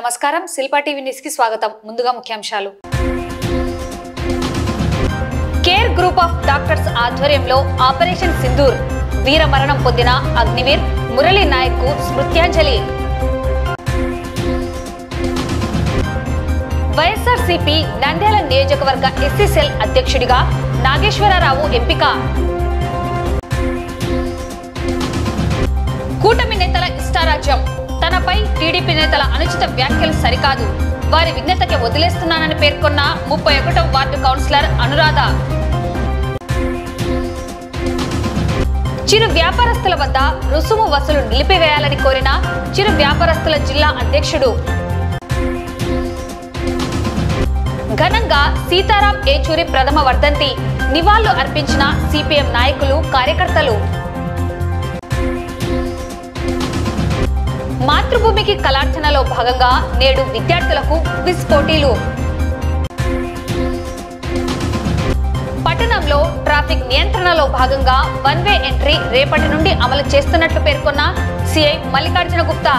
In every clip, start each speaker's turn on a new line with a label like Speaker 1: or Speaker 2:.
Speaker 1: నమస్కారం Shilpa TV news కి స్వాగతం ముందుగా ముఖ్యాంశాలు కేర్ గ్రూప్ ఆఫ్ డాక్టర్స్ ఆధ్వర్యంలో ఆపరేషన్ సింధూర్ వీర మరణం పొందిన అగ్నివీర్ మురళీ నాయక్ కు స్మృత్యాంజలి వైఎస్ఆర్సీపీ నంద్యాల నియోజకవర్గ ఎస్సీ సెల్ అధ్యక్షుడిగా నాగేశ్వరరావు ఎంపిక కూటమి నేతల ఇష్టారాజ్యం తనపై టీడీపీ నేతల అనుచిత వ్యాఖ్యలు సరికాదు వారి విజ్ఞతకి వదిలేస్తున్నానని పేర్కొన్న 31వ వార్డు కౌన్సిలర్ అనురాధ చిరు వ్యాపారస్తుల వద్ద రుసుము వసూలు నిలిపివేయాలని కోరిన చిరు వ్యాపారస్తుల జిల్లా అధ్యక్షుడు ఘనంగా సీతారాం ఏచూరి ప్రథమ వర్ధంతి నివాళులు అర్పించిన సిపిఎం నాయకులు కార్యకర్తలు మాతృభూమికి కళార్చనలో భాగంగా నేడు విద్యార్థులకు క్విజ్ పోటీలు పట్టణంలో ట్రాఫిక్ నియంత్రణలో భాగంగా వన్ వే ఎంట్రీ రేపటి నుండి అమలు చేస్తున్నట్లు పేర్కొన్న సిఐ మల్లికార్జున గుప్తా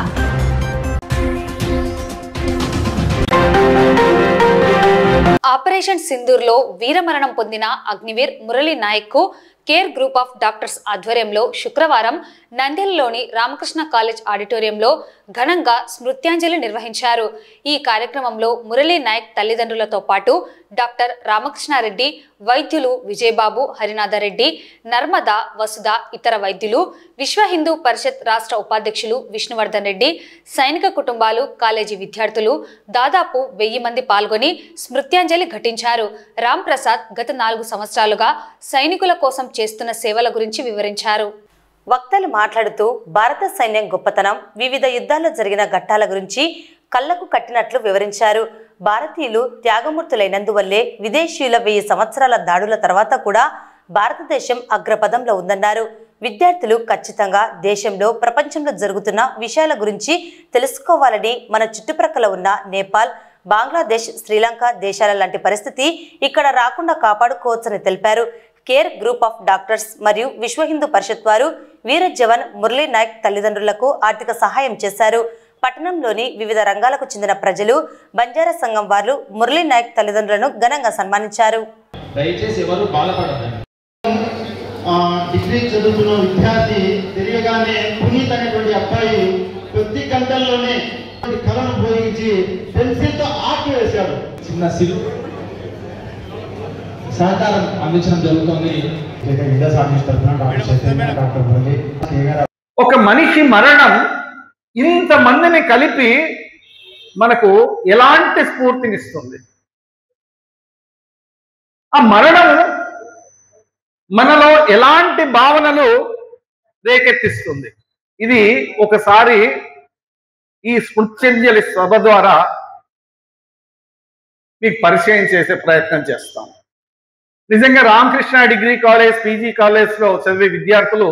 Speaker 1: ఆపరేషన్ సింధూర్ లో వీరమరణం పొందిన అగ్నివీర్ మురళీ నాయక్ కు కేర్ గ్రూప్ ఆఫ్ డాక్టర్స్ ఆధ్వర్యంలో శుక్రవారం నంద్యాలలోని రామకృష్ణ కాలేజ్ ఆడిటోరియంలో ఘనంగా స్మృత్యాంజలి నిర్వహించారు. ఈ కార్యక్రమంలో మురళీ నాయక్ తల్లిదండ్రులతో పాటు డాక్టర్ రామకృష్ణారెడ్డి, వైద్యులు విజయబాబు, హరినాథరెడ్డి, నర్మద, వసుధ, ఇతర వైద్యులు, విశ్వ హిందూ పరిషత్ రాష్ట్ర ఉపాధ్యక్షులు విష్ణువర్ధన్ రెడ్డి, సైనిక కుటుంబాలు, కాలేజీ విద్యార్థులు దాదాపు 1000 మంది పాల్గొని స్మృత్యాంజలి ఘటించారు. రామ్ ప్రసాద్ గత 4 సంవత్సరాలుగా సైనికుల కోసం చేస్తున్న సేవల గురించి వివరించారు.
Speaker 2: వక్తలు మాట్లాడుతూ భారత సైన్యం గొప్పతనం, వివిధ యుద్ధాల్లో జరిగిన ఘట్టాల గురించి కళ్లకు కట్టినట్లు వివరించారు. భారతీయులు త్యాగమూర్తులైనందువల్లే విదేశీయుల 1000 సంవత్సరాల దాడుల తర్వాత కూడా భారతదేశం అగ్రపదంలో ఉందన్నారు. విద్యార్థులు ఖచ్చితంగా దేశంలో, ప్రపంచంలో జరుగుతున్న విషయాల గురించి తెలుసుకోవాలని, మన చుట్టుప్రక్కల ఉన్న నేపాల్, బంగ్లాదేశ్, శ్రీలంక దేశాల లాంటి పరిస్థితి ఇక్కడ రాకుండా కాపాడుకోవచ్చని తెలిపారు. కేర్ గ్రూప్ ఆఫ్ డాక్టర్స్ మరియు విశ్వ హిందూ పరిషత్ వారు వీర జవాన్ మురళీ నాయక్ తల్లిదండ్రులకు ఆర్థిక సహాయం చేశారు. పట్టణంలోని వివిధ రంగాలకు చెందిన ప్రజలు, బంజారా సంఘం వారు మురళీ నాయక్ తల్లిదండ్రులను ఘనంగా సన్మానించారు.
Speaker 3: దయచేసి ఎవరు బాధపడకండి. డిగ్రీ చదువుతున్న విద్యార్థి తెలియగానే పునీత్ అనేటువంటి అబ్బాయి కొద్ది గంటల్లోనే కళను ఉపయోగించి పెన్సిల్తో ఆర్ట్ వేశాడు. చిన్న సహకారం అందించడం జరుగుతుంది.
Speaker 4: ఒక మనిషి మరణం ఇంతమందిని కలిపి మనకు ఎలాంటి స్ఫూర్తినిస్తుంది? ఆ మరణం మనలో ఎలాంటి భావనలు రేకెత్తిస్తుంది? ఇది ఒకసారి ఈ స్మృత్యాంజలి సభ ద్వారా మీకు పరిచయం చేసే ప్రయత్నం చేస్తాం. నిజంగా రామకృష్ణ డిగ్రీ కాలేజ్, పీజీ కాలేజ్లో చదివే విద్యార్థులు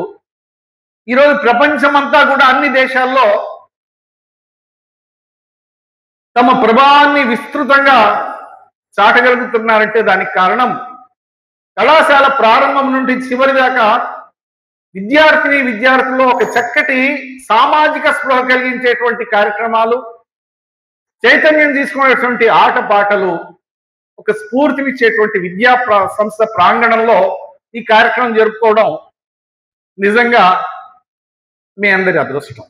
Speaker 4: ఈరోజు ప్రపంచమంతా కూడా అన్ని దేశాల్లో తమ ప్రభావాన్ని విస్తృతంగా చాటగలుగుతున్నారంటే దానికి కారణం కళాశాల ప్రారంభం నుండి చివరి దాకా విద్యార్థుల్లో ఒక చక్కటి సామాజిక స్పృహ కలిగించేటువంటి కార్యక్రమాలు, చైతన్యం తీసుకునేటువంటి ఆటపాటలు, ఒక స్ఫూర్తినిచ్చేటువంటి విద్యా సంస్థ ప్రాంగణంలో ఈ కార్యక్రమం జరుపుకోవడం నిజంగా మీ అందరి అదృష్టం.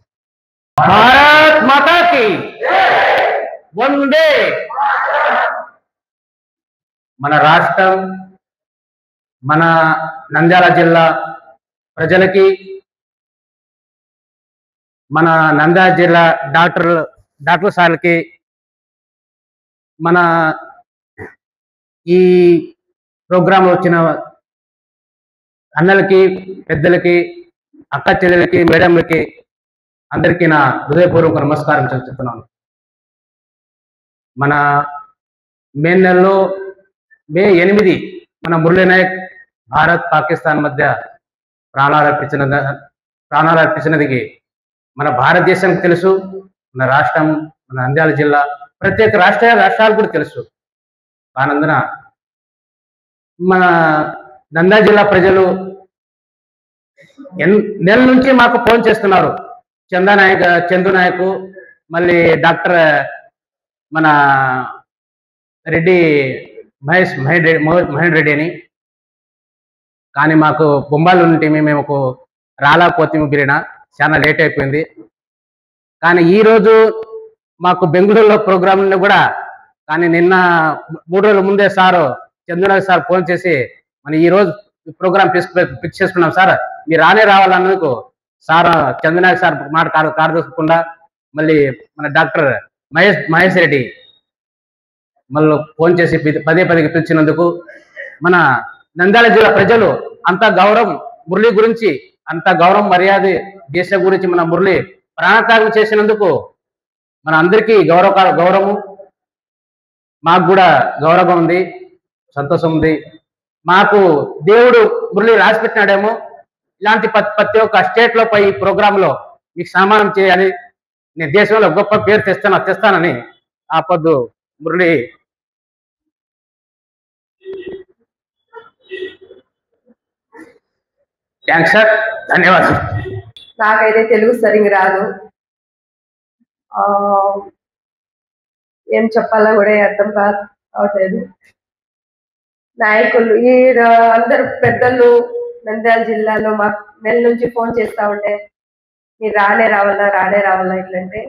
Speaker 4: భారత్ మాతాకి వందే. మన రాష్ట్రం, మన నంద్యాల జిల్లా ప్రజలకి, మన నంద్యాల జిల్లా డాక్టర్ సార్లకి, మన ఈ ప్రోగ్రాంలో వచ్చిన అన్నలకి, పెద్దలకి, అక్క చెల్లెలకి, మేడంలకి అందరికీ నా హృదయపూర్వక నమస్కారం చెప్తున్నాను. మన మే నెలలో మే 8 మన మురళీ నాయక్ భారత్ పాకిస్తాన్ మధ్య ప్రాణాలు అర్పించినది మన భారతదేశానికి తెలుసు. మన రాష్ట్రం, మన నంద్యాల జిల్లా, ప్రత్యేక రాష్ట్రాలు కూడా తెలుసు. ఆనందన మన నంద్యాల జిల్లా ప్రజలు నెల నుంచి మాకు ఫోన్ చేస్తున్నారు. చందు నాయక్, మళ్ళీ డాక్టర్ మన రెడ్డి మహేష్ రెడ్డి అని. కానీ మాకు బొంబాయిలో ఉంటే మేము రాలేకపోతే బిరిన చాలా లేట్ అయిపోయింది. కానీ ఈరోజు మాకు బెంగళూరులో ప్రోగ్రామ్ కూడా, కానీ నిన్న 3 రోజుల ముందే చంద్రనాథ్ సార్ ఫోన్ చేసి మన ఈరోజు ప్రోగ్రామ్ ఫిక్స్ చేసుకున్నాం సార్, మీరు రావాలన్నందుకు చంద్రనాథ్ సార్ మాట కారు దొక్కకుండా మళ్ళీ మన డాక్టర్ మహేష్ రెడ్డి మళ్ళీ ఫోన్ చేసి పదే పిలిచినందుకు మన నంద్యాల జిల్లా ప్రజలు అంత గౌరవం మురళి గురించి, అంత గౌరవం మర్యాద దేశం గురించి మన మురళి ప్రాణత్యాగం చేసినందుకు మన అందరికీ గౌరవం, మాకు కూడా గౌరవం ఉంది, సంతోషం ఉంది. మాకు దేవుడు మురళి రాసిపెట్టినాడేమో ఇలాంటి ప్రతి ఒక్క స్టేట్ లో ఈ ప్రోగ్రామ్ లో మీకు సన్మానం చేయాలి, నేను దేశంలో గొప్ప పేరు తెస్తానని ఆ పొద్దు మురళి థ్యాంక్స్ సార్, ధన్యవాదాలు.
Speaker 5: నాకైతే తెలుగు సరిగ్గా రాదు, ఏం చెప్పాలో కూడా అర్థం కావట్లేదు. నాయకులు అందరు పెద్దలు నంద్యాల జిల్లాలో మాకు నెల నుంచి ఫోన్ చేస్తా ఉంటే మీరు రానే రావాలా ఇట్లంటే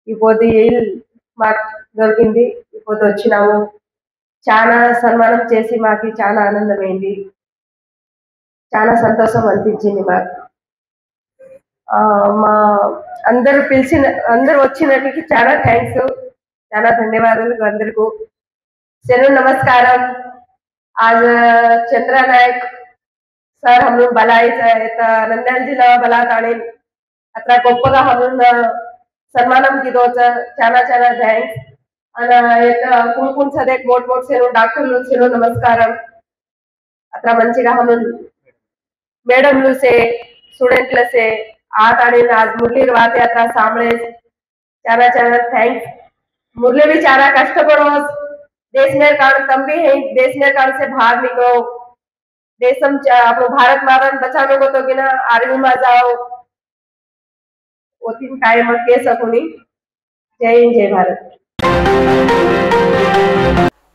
Speaker 5: ఇప్పుడు మాకు దొరికింది, ఇప్పుడు వచ్చినాము. చాలా సన్మానం చేసి మాకు చాలా ఆనందమైంది, చాలా సంతోషం అనిపించింది మాకు. మా అందరు వచ్చినట్టుకి చాలా థ్యాంక్స్, చాలా ధన్యవాదాలు అందరికీ. चलो नमस्कारम. आज चंद्रा नायक सर हम लोग नंद्याल जिल्हा बलाताणे अत्र गोप्पगा हम सन्मानम किदोचं చాలా థ్యాంక్స్. कुण सदेक मोठ सेनु डॉक्टरलू सेनु नमस्कारम. अत्र मंचिगा हम मैडमलू से स्टूडेंटल से आताणे आज मुरली वाते अत्र सांभळे చాలా थैंक्स. मुरली भी చాలా कष्टपड़ो देश में कारण तम भी है, देश में कारण से बाहर निकलो, देशम अपनो भारत माता बचाने को तो कि ना आर्मी में जाओ, वो तीन काय में कह सकूनी. जय हिंद, जय भारत.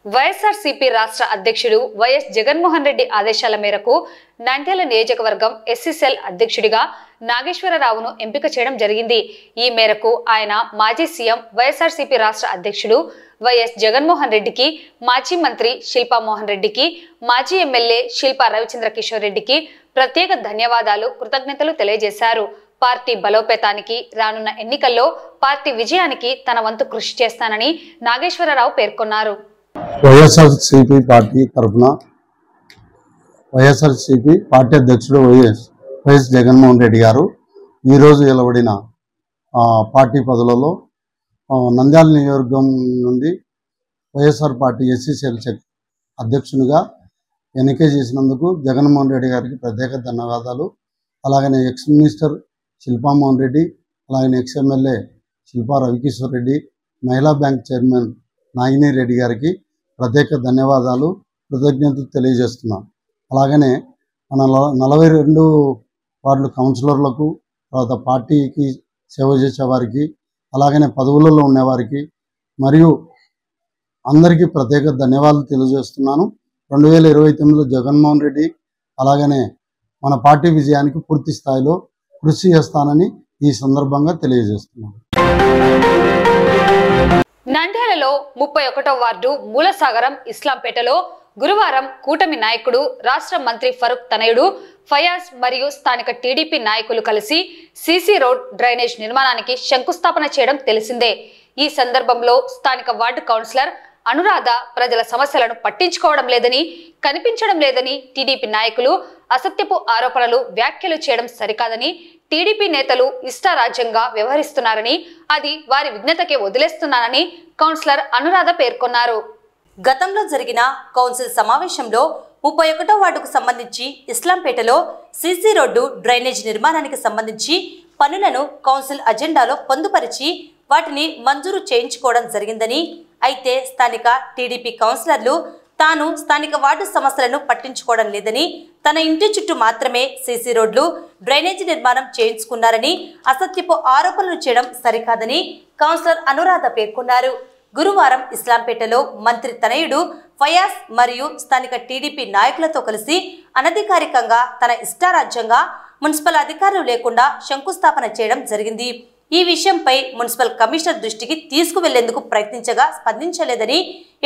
Speaker 1: వైఎస్ఆర్సీపీ రాష్ట్ర అధ్యక్షుడు వైఎస్ జగన్మోహన్ రెడ్డి ఆదేశాల మేరకు నంద్యాల నియోజకవర్గం ఎస్సీసెల్ అధ్యక్షుడిగా నాగేశ్వరరావును ఎంపిక చేయడం జరిగింది. ఈ మేరకు ఆయన మాజీ సీఎం వైఎస్ఆర్సీపీ రాష్ట్ర అధ్యక్షుడు వైఎస్ జగన్మోహన్ రెడ్డికి, మాజీ మంత్రి శిల్పా మోహన్ రెడ్డికి, మాజీ ఎమ్మెల్యే శిల్పా రవిచంద్ర కిషోర్ రెడ్డికి ప్రత్యేక ధన్యవాదాలు, కృతజ్ఞతలు తెలియజేశారు. పార్టీ బలోపేతానికి, రానున్న ఎన్నికల్లో పార్టీ విజయానికి తన వంతు కృషి చేస్తానని నాగేశ్వరరావు పేర్కొన్నారు.
Speaker 6: వైఎస్ఆర్సీపీ పార్టీ తరఫున వైఎస్ఆర్సీపీ పార్టీ అధ్యక్షుడు వైఎస్ జగన్మోహన్ రెడ్డి గారు ఈరోజు వెలువడిన పార్టీ పదవులలో నంద్యాల నియోజకవర్గం నుండి వైఎస్ఆర్ పార్టీ ఎస్సీసీఎల్ అధ్యక్షునిగా ఎన్నిక చేసినందుకు జగన్మోహన్ రెడ్డి గారికి ప్రత్యేక ధన్యవాదాలు. అలాగనే ఎక్స్ మినిస్టర్ శిల్పా మోహన్ రెడ్డి, అలాగనే ఎక్స్ ఎమ్మెల్యే శిల్పా రవికిషోర్ రెడ్డి, మహిళా బ్యాంక్ చైర్మన్ నాగిని రెడ్డి గారికి ప్రత్యేక ధన్యవాదాలు, కృతజ్ఞతలు తెలియజేస్తున్నాం. అలాగనే మన 42 వార్డు కౌన్సిలర్లకు, తర్వాత పార్టీకి సేవ చేసేవారికి, అలాగనే పదవులలో ఉండేవారికి మరియు అందరికీ ప్రత్యేక ధన్యవాదాలు తెలియజేస్తున్నాను. 2029లో జగన్మోహన్ రెడ్డి అలాగనే మన పార్టీ విజయానికి పూర్తి స్థాయిలో కృషి చేస్తానని ఈ సందర్భంగా తెలియజేస్తున్నాను.
Speaker 1: నంద్యాలలో 31వ వార్డు మూలసాగరం ఇస్లాంపేటలో గురువారం కూటమి నాయకుడు, రాష్ట్ర మంత్రి ఫరూక్ తనయుడు ఫయాజ్ మరియు స్థానిక టీడీపీ నాయకులు కలిసి సీసీ రోడ్ డ్రైనేజ్ నిర్మాణానికి శంకుస్థాపన చేయడం తెలిసిందే. ఈ సందర్భంలో స్థానిక వార్డు కౌన్సిలర్ అనురాధ ప్రజల సమస్యలను పట్టించుకోవడం లేదని, కనిపించడం లేదని టీడీపీ నాయకులు అసత్యపు ఆరోపణలు, వ్యాఖ్యలు చేయడం సరికాదని, టీడీపీ నేతలు ఇష్టారాజ్యంగా వ్యవహరిస్తున్నారని, అది వారి విజ్ఞతకే వదిలేస్తున్నానని కౌన్సిలర్ అనురాధ పేర్కొన్నారు.
Speaker 2: గతంలో జరిగిన కౌన్సిల్ సమావేశంలో 31వ వార్డుకు సంబంధించి ఇస్లాంపేటలో సీసీ రోడ్డు డ్రైనేజ్ నిర్మాణానికి సంబంధించి పనులను కౌన్సిల్ అజెండాలో పొందుపరిచి వాటిని మంజూరు చేయించుకోవడం జరిగిందని, అయితే స్థానిక టీడీపీ కౌన్సిలర్లు తాను స్థానిక వార్డు సమస్యలను పట్టించుకోవడం లేదని, తన ఇంటి చుట్టూ మాత్రమే సీసీ రోడ్లు, డ్రైనేజీ నిర్మాణం చేయించుకున్నారని అసత్యపు ఆరోపణలు చేయడం సరికాదని కౌన్సిలర్ అనురాధ పేర్కొన్నారు. గురువారం ఇస్లాంపేటలో మంత్రి తనయుడు ఫయాజ్ మరియు స్థానిక టీడీపీ నాయకులతో కలిసి అనధికారికంగా తన ఇష్టారాజ్యంగా మున్సిపల్ అధికారులు లేకుండా శంకుస్థాపన చేయడం జరిగింది. ఈ విషయంపై మున్సిపల్ కమిషనర్ దృష్టికి తీసుకువెళ్లేందుకు ప్రయత్నించగా స్పందించలేదని,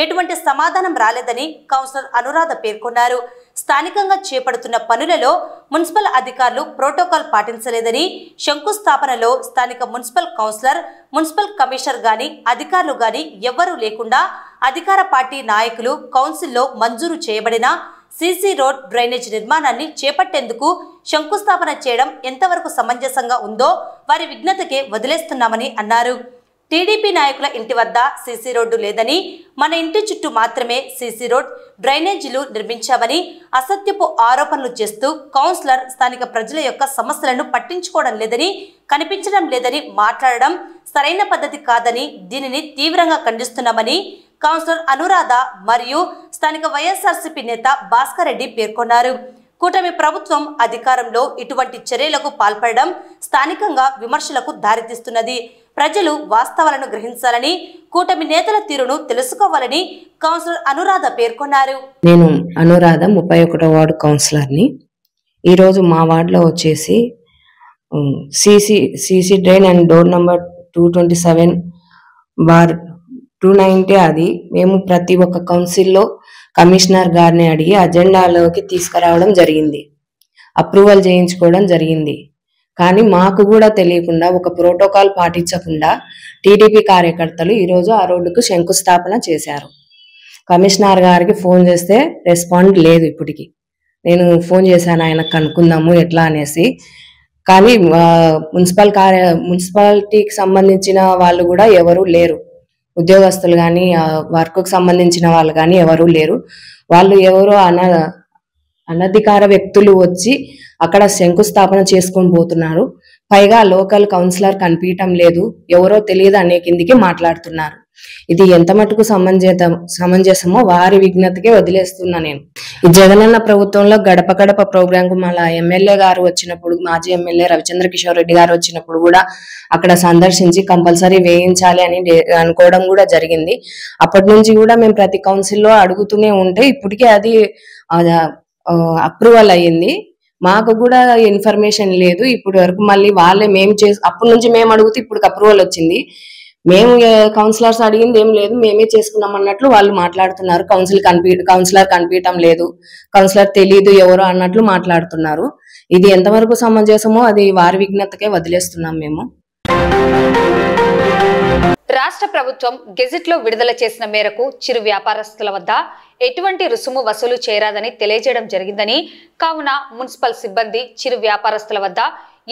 Speaker 2: ఎటువంటి సమాధానం రాలేదని కౌన్సిలర్ అనురాధ పేర్కొన్నారు. స్థానికంగా చేపడుతున్న పనులలో మున్సిపల్ అధికారులు ప్రోటోకాల్ పాటించలేదని, శంకుస్థాపనలో స్థానిక మున్సిపల్ కౌన్సిలర్, మున్సిపల్ కమిషనర్ గాని అధికారులు గాని ఎవ్వరూ లేకుండా అధికార పార్టీ నాయకులు కౌన్సిల్లో మంజూరు చేయబడిన సీసీ రోడ్ డ్రైనేజ్ నిర్మాణాన్ని చేపట్టేందుకు శంకుస్థాపన చేయడం ఎంతవరకు సమంజసంగా ఉందో వారి విజ్ఞతకే వదిలేస్తున్నామని అన్నారు. టీడీపీ నాయకుల ఇంటి వద్ద సీసీ రోడ్డు లేదని, మన ఇంటి చుట్టూ మాత్రమే సీసీ రోడ్ డ్రైనేజీలు నిర్మించామని అసత్యపు ఆరోపణలు చేస్తూ కౌన్సిలర్ స్థానిక ప్రజల యొక్క సమస్యలను పట్టించుకోవడం లేదని, కనిపించడం లేదని మాట్లాడడం సరైన పద్ధతి కాదని, దీనిని తీవ్రంగా ఖండిస్తున్నామని కౌన్సిలర్ అనురాధ మరియు స్థానిక వైఎస్ఆర్సీపీ నేత భాస్కర్ రెడ్డి పేర్కొన్నారు. కూటమి ప్రభుత్వం అధికారంలో ఇటువంటి చర్యలకు పాల్పడడం స్థానికంగా విమర్శలకు దారితీస్తున్నది. ప్రజలు వాస్తవాలను గ్రహించాలని, కూటమి నేతల తీరును తెలుసుకోవాలని కౌన్సిలర్ అనురాధ పేర్కొన్నారు.
Speaker 7: నేను అనురాధ 31వ వార్డు కౌన్సిలర్ని. ఈరోజు మా వార్డులో వచ్చేసి CC drain and door number 227/290 అది మేము ప్రతి ఒక్క కౌన్సిల్లో కమిషనర్ గారిని అడిగి అజెండాలోకి తీసుకురావడం జరిగింది, అప్రూవల్ చేయించుకోవడం జరిగింది. కానీ మాకు కూడా తెలియకుండా, ఒక ప్రోటోకాల్ పాటించకుండా టీడీపీ కార్యకర్తలు ఈరోజు ఆ రోడ్డుకు శంకుస్థాపన చేశారు. కమిషనర్ గారికి ఫోన్ చేస్తే రెస్పాండ్ లేదు. ఇప్పటికి నేను ఫోన్ చేశాను ఆయనకు కనుక్కుందాము ఎట్లా అనేసి. కానీ మున్సిపాలిటీకి సంబంధించిన వాళ్ళు కూడా ఎవరు లేరు, ఉద్యోగస్తులు కానీ వర్క్కు సంబంధించిన వాళ్ళు కానీ ఎవరూ లేరు. వాళ్ళు ఎవరో అనధికార వ్యక్తులు వచ్చి అక్కడ శంకుస్థాపన చేసుకొని పోతున్నారు. పైగా లోకల్ కౌన్సిలర్ కనిపించడం లేదు, ఎవరో తెలియదు అనే కిందికి మాట్లాడుతున్నారు. ఇది ఎంత మటుకు సమంజసమో వారి విజ్ఞతకే వదిలేస్తున్నా నేను. ఈ జగనన్న ప్రభుత్వంలో గడప గడప ప్రోగ్రాంకు మళ్ళా ఎమ్మెల్యే గారు వచ్చినప్పుడు, మాజీ ఎమ్మెల్యే రవిచంద్ర కిషోర్ రెడ్డి గారు వచ్చినప్పుడు కూడా అక్కడ సందర్శించి కంపల్సరీ వేయించాలి అని అనుకోవడం కూడా జరిగింది. అప్పటి నుంచి కూడా మేము ప్రతి కౌన్సిల్లో అడుగుతూనే ఉంటే ఇప్పటికే అది అప్రూవల్ అయ్యింది. మాకు కూడా ఇన్ఫర్మేషన్ లేదు ఇప్పటి వరకు. మళ్ళీ వాళ్ళే అప్పటి నుంచి మేము అడుగుతూ ఇప్పుడు అప్రూవల్ వచ్చింది. మేము కౌన్సిలర్స్ అడిగింది ఏం లేదు, మేమే చేసుకున్నాం అన్నట్లు వాళ్ళు మాట్లాడుతున్నారు. కౌన్సిలర్ కనిపించడం లేదు, కౌన్సిలర్ తెలీదు ఎవరో అన్నట్లు మాట్లాడుతున్నారు. ఇది ఎంతవరకు సమంజసమో అది వారి విజ్ఞతకే వదిలేస్తున్నాం మేము.
Speaker 1: రాష్ట్ర ప్రభుత్వం గెజిట్ లో విడుదల చేసిన మేరకు చిరు వ్యాపారస్తుల వద్ద ఎటువంటి రుసుము వసూలు చేయరాదని తెలియజేయడం జరిగిందని, కావున మున్సిపల్ సిబ్బంది చిరు వ్యాపారస్తుల వద్ద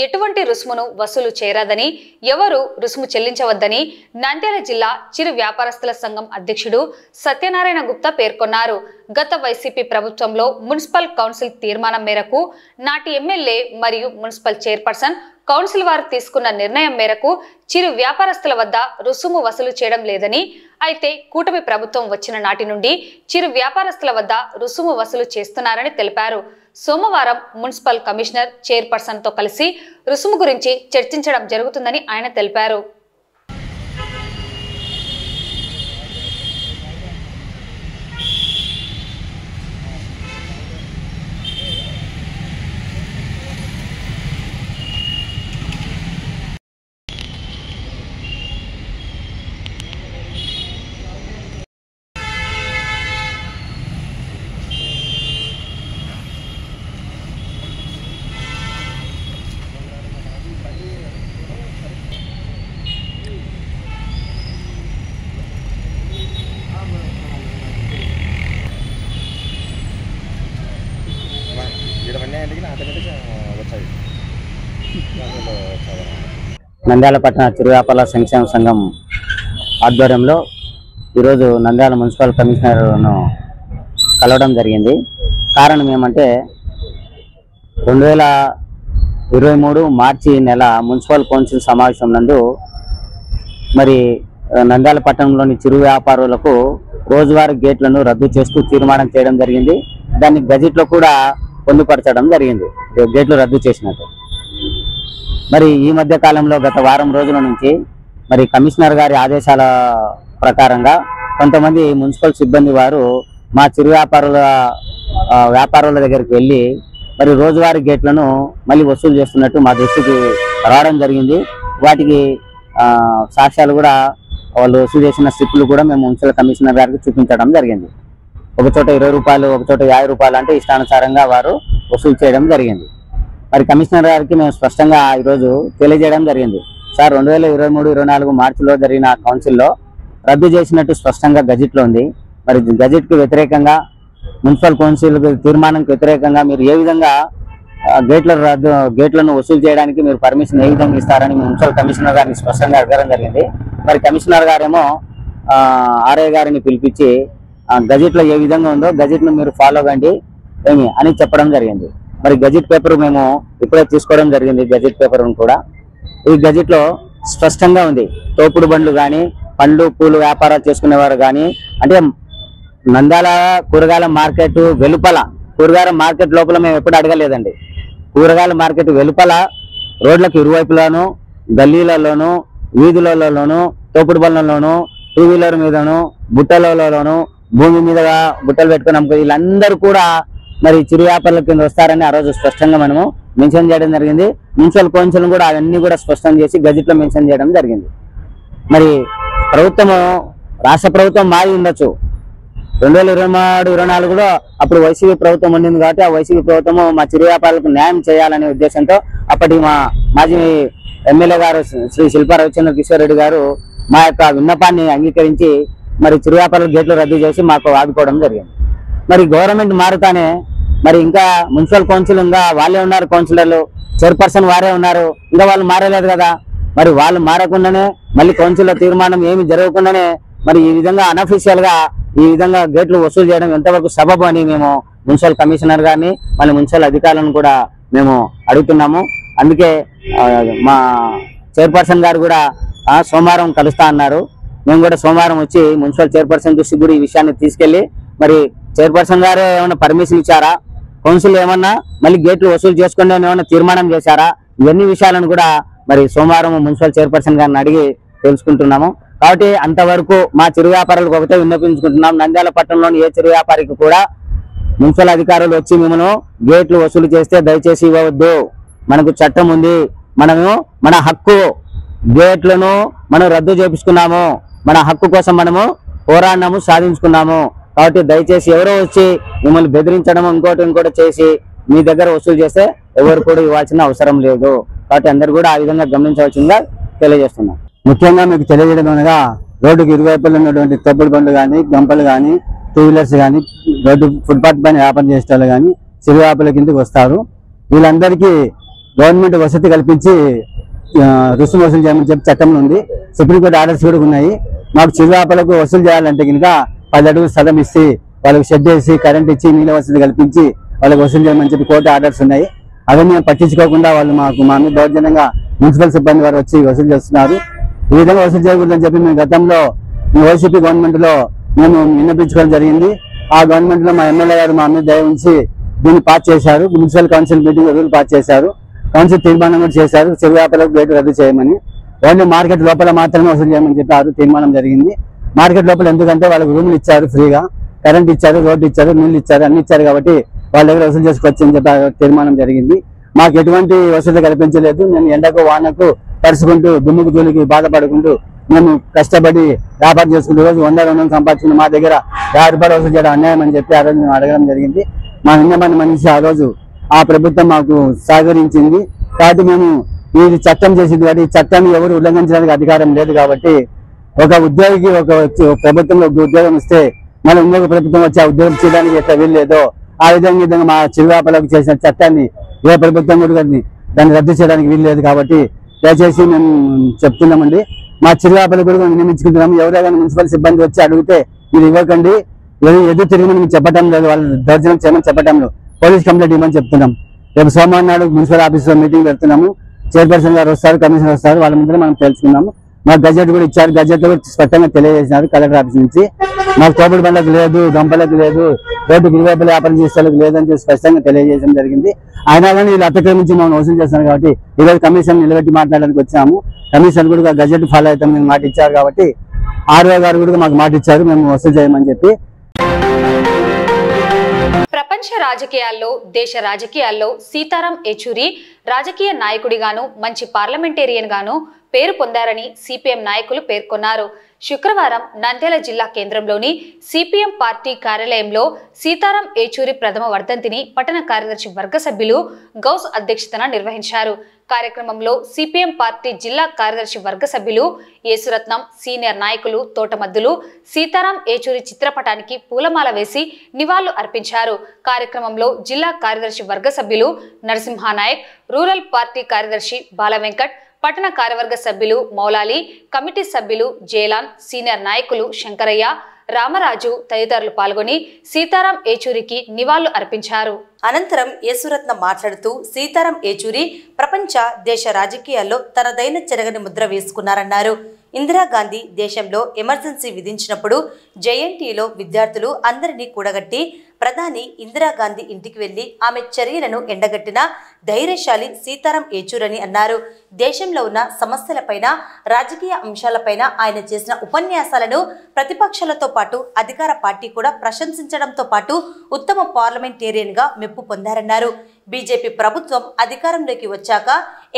Speaker 1: ఎటువంటి రుసుమును వసూలు చేయరాదని, ఎవరు రుసుము చెల్లించవద్దని నంద్యాల జిల్లా చిరు వ్యాపారస్తుల సంఘం అధ్యక్షుడు సత్యనారాయణ గుప్తా పేర్కొన్నారు. గత వైసీపీ ప్రభుత్వంలో మున్సిపల్ కౌన్సిల్ తీర్మానం మేరకు నాటి ఎమ్మెల్యే మరియు మున్సిపల్ చైర్పర్సన్ కౌన్సిల్ వారు తీసుకున్న నిర్ణయం మేరకు చిరు వ్యాపారస్తుల వద్ద రుసుము వసూలు చేయడం లేదని, అయితే కూటమి ప్రభుత్వం వచ్చిన నాటి నుండి చిరు వ్యాపారస్తుల వద్ద రుసుము వసూలు చేస్తున్నారని తెలిపారు. సోమవారం మున్సిపల్ కమిషనర్ చైర్పర్సన్ తో కలిసి రుసుము గురించి చర్చించడం జరుగుతుందని ఆయన తెలిపారు.
Speaker 8: నంద్యాల పట్టణ చిరు వ్యాపార సంక్షేమ సంఘం ఆధ్వర్యంలో ఈరోజు నంద్యాల మున్సిపల్ కమిషనర్ను కలవడం జరిగింది. కారణం ఏమంటే 2023 మార్చి నెల మున్సిపల్ కౌన్సిల్ సమావేశం నందు మరి నంద్యాల పట్టణంలోని చిరు వ్యాపారులకు రోజువారీ గేట్లను రద్దు చేస్తూ తీర్మానం చేయడం జరిగింది. దాన్ని గజెట్లో కూడా పొందుపరచడం జరిగింది, గేట్లు రద్దు చేసినట్టు. మరి ఈ మధ్య కాలంలో గత వారం రోజుల నుంచి మరి కమిషనర్ గారి ఆదేశాల ప్రకారంగా కొంతమంది మున్సిపల్ సిబ్బంది వారు మా చిరు వ్యాపారుల దగ్గరికి వెళ్ళి మరి రోజువారీ గేట్లను మళ్ళీ వసూలు చేస్తున్నట్టు మా దృష్టికి రావడం జరిగింది. వాటికి సాక్ష్యాలు కూడా వాళ్ళు వసూలు చేసిన స్లిప్లు కూడా మేము మున్సిపల్ కమిషనర్ గారికి చూపించడం జరిగింది. ఒక చోట 20 రూపాయలు, ఒక చోట 50 రూపాయలు అంటే ఇష్టానుసారంగా వారు వసూలు చేయడం జరిగింది. మరి కమిషనర్ గారికి మేము స్పష్టంగా ఈరోజు తెలియజేయడం జరిగింది. సార్ 2023-24 మార్చిలో జరిగిన కౌన్సిల్లో రద్దు చేసినట్టు స్పష్టంగా గజెట్లో ఉంది. మరి గజెట్కి వ్యతిరేకంగా మున్సిపల్ కౌన్సిల్ తీర్మానానికి వ్యతిరేకంగా మీరు ఏ విధంగా గేట్లను వసూలు చేయడానికి మీరు పర్మిషన్ ఏ విధంగా ఇస్తారని మున్సిపల్ కమిషనర్ గారిని స్పష్టంగా అడగడం జరిగింది. మరి కమిషనర్ గారేమో ఆర్ఐ గారిని పిలిపించి గజెట్లో ఏ విధంగా ఉందో గజెట్ను మీరు ఫాలో కండి ఏమి అని చెప్పడం జరిగింది. మరి గజెట్ పేపర్ మేము ఇప్పుడే తీసుకోవడం జరిగింది. గజెట్ పేపర్ను కూడా ఈ గజెట్లో స్పష్టంగా ఉంది. తోపుడు బండ్లు కానీ, పండ్లు పూలు వ్యాపారాలు చేసుకునేవారు కానీ, అంటే నంద్యాల కూరగాయల మార్కెట్ వెలుపల, కూరగాయల మార్కెట్ లోపల మేము ఎప్పుడు అడగలేదండి. కూరగాయల మార్కెట్ వెలుపల రోడ్లకు ఇరువైపులోను, గల్లీలలోను, వీధులలోను, తోపుడు బండ్లలోను, 2 వీలర్ మీదను, బుట్టలలోను, భూమి మీదగా బుట్టలు పెట్టుకుని అమ్ముకో వీళ్ళందరూ కూడా మరి చిరు వ్యాపారుల కింద వస్తారని ఆ రోజు స్పష్టంగా మనము మెన్షన్ చేయడం జరిగింది. మున్సిపల్ కౌన్సిల్ కూడా అవన్నీ కూడా స్పష్టం చేసి గజెట్లో మెన్షన్ చేయడం జరిగింది. మరి ప్రభుత్వము, రాష్ట్ర ప్రభుత్వం మారి ఉండొచ్చు. 2023-24 అప్పుడు వైసీపీ ప్రభుత్వం ఉండింది కాబట్టి ఆ వైసీపీ ప్రభుత్వము మా చిరు వ్యాపారులకు న్యాయం చేయాలనే ఉద్దేశంతో అప్పటి మా మాజీ ఎమ్మెల్యే గారు శ్రీ శిల్పా రవిచంద్ర కిషోర్ రెడ్డి గారు మా యొక్క విన్నపాన్ని అంగీకరించి మరి చిరు వ్యాపారుల గేట్లు రద్దు చేసి మాకు ఆదుకోవడం జరిగింది. మరి గవర్నమెంట్ మారుతానే మరి ఇంకా మున్సిపల్ కౌన్సిల్ ఇంకా వాళ్ళే ఉన్నారు, కౌన్సిలర్లు, చైర్పర్సన్ వారే ఉన్నారు, ఇంకా వాళ్ళు మారలేదు కదా. మరి వాళ్ళు మారకుండానే మళ్ళీ కౌన్సిల్లో తీర్మానం ఏమి జరగకుండానే మరి ఈ విధంగా అనఫీషియల్ గా ఈ విధంగా గేట్లు వసూలు చేయడం ఎంతవరకు సబబు అని మేము మున్సిపల్ కమిషనర్ గారిని మళ్ళీ మున్సిపల్ అధికారులను కూడా మేము అడుగుతున్నాము. అందుకే మా చైర్పర్సన్ గారు కూడా సోమవారం కలుస్తా అన్నారు. మేము కూడా సోమవారం వచ్చి మున్సిపల్ చైర్పర్సన్ దృష్టికి కూడా ఈ విషయాన్ని తీసుకెళ్లి మరి చైర్పర్సన్ గారే ఏమైనా పర్మిషన్ ఇచ్చారా, కౌన్సిల్ ఏమన్నా మళ్ళీ గేట్లు వసూలు చేసుకోండి అని ఏమైనా తీర్మానం చేశారా, ఇవన్నీ విషయాలను కూడా మరి సోమవారం మున్సిపల్ చైర్పర్సన్ గారిని అడిగి తెలుసుకుంటున్నాము. కాబట్టి అంతవరకు మా చిరు వ్యాపారులకు ఒకటే విన్నపించుకుంటున్నాం. నంద్యాల పట్టణంలోని ఏ చిరు వ్యాపారికి కూడా మున్సిపల్ అధికారులు వచ్చి మిమ్మల్ని గేట్లు వసూలు చేస్తే దయచేసి ఇవ్వవద్దు. మనకు చట్టం ఉంది, మనము మన హక్కు గేట్లను మనం రద్దు చేపించుకున్నాము, మన హక్కు కోసం మనము పోరాడినాము, సాధించుకున్నాము. కాబట్టి దయచేసి ఎవరో వచ్చి మిమ్మల్ని బెదిరించడం ఇంకోటి చేసి మీ దగ్గర వసూలు చేస్తే ఎవరు కూడా ఇవ్వాల్సిన అవసరం లేదు. కాబట్టి అందరు కూడా ఆ విధంగా గమనించవలసిందిగా తెలియజేస్తున్నాం. ముఖ్యంగా మీకు తెలియజేయడం అనగా రోడ్డుకి ఇరువైపులు ఉన్నటువంటి తోపుడు బండ్లు కానీ, గంపలు కానీ, 2 వీలర్స్ కానీ, రోడ్డు ఫుట్పాత్ పైన వ్యాపారం చేసే వాళ్ళు కానీ చిరు వ్యాపారుల కిందకి వస్తారు. వీళ్ళందరికీ గవర్నమెంట్ వసతి కల్పించి రుసుము వసూలు చేయమని చెప్పి చట్టంలో ఉంది. సుప్రీంకోర్టు ఆర్డర్స్ కూడా ఉన్నాయి. మాకు చిరు వ్యాపారులకు వసూలు చేయాలంటే కనుక 10 అడుగులు స్థలం ఇచ్చి వాళ్ళకి షెడ్ వేసి కరెంట్ ఇచ్చి నీళ్ళ వసతి కల్పించి వాళ్ళకి వసూలు చేయమని చెప్పి కోర్టు ఆర్డర్స్ ఉన్నాయి. అవన్నీ మేము పట్టించుకోకుండా వాళ్ళు మా మీద దౌర్జన్యంగా మున్సిపల్ సిబ్బంది వారు వచ్చి వసూలు చేస్తున్నారు. ఈ విధంగా వసూలు చేయకూడదని చెప్పి మేము గతంలో వైసీపీ గవర్నమెంట్ లో మేము విన్నపించుకోవడం జరిగింది. ఆ గవర్నమెంట్ లో మా ఎమ్మెల్యే గారు మా మీద దయ ఉంచి దీన్ని పాస్ చేశారు. Municipal council meeting rule pass చేశారు. కౌన్సిల్ తీర్మానం కూడా చేశారు, చిరు వ్యాపారులకు గేటు రద్దు చేయమని. ఓన్లీ మార్కెట్ లోపల మాత్రమే వసూలు చేయమని చెప్పి తీర్మానం జరిగింది. మార్కెట్ లోపల ఎందుకంటే వాళ్ళకి రూములు ఇచ్చారు, ఫ్రీగా కరెంట్ ఇచ్చారు, రోడ్డు ఇచ్చారు, నీళ్ళు ఇచ్చారు, అన్ని ఇచ్చారు కాబట్టి వాళ్ళ దగ్గర వసూలు చేసుకోవచ్చు అని చెప్పి తీర్మానం జరిగింది. మాకు ఎటువంటి వసూలు కల్పించలేదు. మేము ఎండకు వానకు తరుచుకుంటూ దుమ్ముకు ధూళికి బాధపడుకుంటూ మేము కష్టపడి వ్యాపారం చేసుకుంటూ రోజు 100-200 సంపాదించుకుని మా దగ్గర 50 రూపాయలు వసూలు చేయడం అన్యాయం అని చెప్పి ఆ రోజు మేము అడగడం జరిగింది. మా నిన్నమని మనిషి ఆ రోజు ఆ ప్రభుత్వం మాకు సహకరించింది. కాబట్టి మేము ఇది చట్టం చేసింది కాబట్టి ఈ చట్టాన్ని ఎవరు ఉల్లంఘించడానికి అధికారం లేదు. కాబట్టి ఒక ఉద్యోగికి ఒక ప్రభుత్వంలో ఉద్యోగం ఇస్తే మళ్ళీ ఇంకొక ప్రభుత్వం వచ్చి ఆ ఉద్యోగం చేయడానికి ఎట్లా వీల్లేదో ఆ విధంగా మా చిరు వ్యాపారులకు చేసిన చట్టాన్ని ఏ ప్రభుత్వం కూడా దాన్ని రద్దు చేయడానికి వీల్లేదు. కాబట్టి దయచేసి మేము చెప్తున్నామండి, మా చిరు వ్యాపారులు కూడా నియమించుకుంటున్నాము. ఎవరైనా మున్సిపల్ సిబ్బంది వచ్చి అడిగితే మీరు ఇవ్వకండి, ఎదురు తిరిగి మేము చెప్పటం లేదు, వాళ్ళు దౌర్జన్యం చేయమని చెప్పటం లేదు, పోలీస్ కంప్లైంట్ ఇవ్వమని చెప్తున్నాం. రేపు సోమవారం నాడు మున్సిపల్ ఆఫీసులో మీటింగ్ పెడుతున్నాము. చైర్పర్సన్ గారు వస్తారు, కమిషనర్ వస్తారు, వాళ్ళ ముందర మనం తెలుసుకున్నాము. మాకు గజెట్ కూడా ఇచ్చారు, గజెట్ లో స్పష్టంగా తెలియజేసినారు కలెక్టర్ ఆఫీస్ నుంచి. మాకు తోపుడు బండ్లకు లేదు, గంపలకు లేదు, రోడ్డుకి ఇరువైపుల వ్యాపారం చేసేందుకు లేదని చెప్పి స్పష్టంగా తెలియజేయడం జరిగింది. అయినా కానీ వీళ్ళు అతిక్రమించి మనం వసూలు చేస్తున్నారు కాబట్టి ఈరోజు కమిషన్ నిలబెట్టి మాట్లాడడానికి వచ్చాము. కమిషన్ కూడా గజెట్ ఫాలో అవుతాం నేను మాట ఇచ్చారు కాబట్టి
Speaker 9: ఆర్ఓ గారు కూడా మాకు మాట ఇచ్చారు, మేము వసూలు చేయమని చెప్పి.
Speaker 1: ప్రపంచ రాజకీయాల్లో, దేశ రాజకీయాల్లో సీతారాం ఏచూరి రాజకీయ నాయకుడిగాను, మంచి పార్లమెంటేరియన్ గాను పేరు పొందారని సిపిఎం నాయకులు పేర్కొన్నారు. శుక్రవారం నంద్యాల జిల్లా కేంద్రంలోని సిపిఎం పార్టీ కార్యాలయంలో సీతారాం ఏచూరి ప్రథమ వర్ధంతిని పట్టణ కార్యదర్శి వర్గ సభ్యులు గౌస్ అధ్యక్షతన నిర్వహించారు. కార్యక్రమంలో సిపిఎం పార్టీ జిల్లా కార్యదర్శి వర్గ సభ్యులు యేసురత్నం, సీనియర్ నాయకులు తోటమద్దులు సీతారాం ఏచూరి చిత్రపటానికి పూలమాల వేసి నివాళులు అర్పించారు. కార్యక్రమంలో జిల్లా కార్యదర్శి వర్గ సభ్యులు నరసింహానాయక్, రూరల్ పార్టీ కార్యదర్శి బాలవెంకట్, పట్టణ కార్యవర్గ సభ్యులు మౌలాలి, కమిటీ సభ్యులు జేలాన్, సీనియర్ నాయకులు శంకరయ్య, రామరాజు తదితరులు పాల్గొని సీతారాం ఏచూరికి నివాళులు అర్పించారు.
Speaker 2: అనంతరం యేసురత్నం మాట్లాడుతూ సీతారాం ఏచూరి ప్రపంచ, దేశ రాజకీయాల్లో తనదైన చెరగని ముద్ర వేసుకున్నారన్నారు. ఇందిరాగాంధీ దేశంలో ఎమర్జెన్సీ విధించినప్పుడు జేఎన్టీలో విద్యార్థులు అందరినీ కూడగట్టి ప్రధాని ఇందిరాగాంధీ ఇంటికి వెళ్లి ఆమె చర్యలను ఎండగట్టిన ధైర్యశాలి సీతారాం ఏచూరని అన్నారు. దేశంలో ఉన్న సమస్యలపైన, రాజకీయ అంశాలపైన ఆయన చేసిన ఉపన్యాసాలను ప్రతిపక్షాలతో పాటు అధికార పార్టీ కూడా ప్రశంసించడంతో పాటు ఉత్తమ పార్లమెంటేరియన్ గా మెప్పు పొందారన్నారు. బీజేపీ ప్రభుత్వం అధికారంలోకి వచ్చాక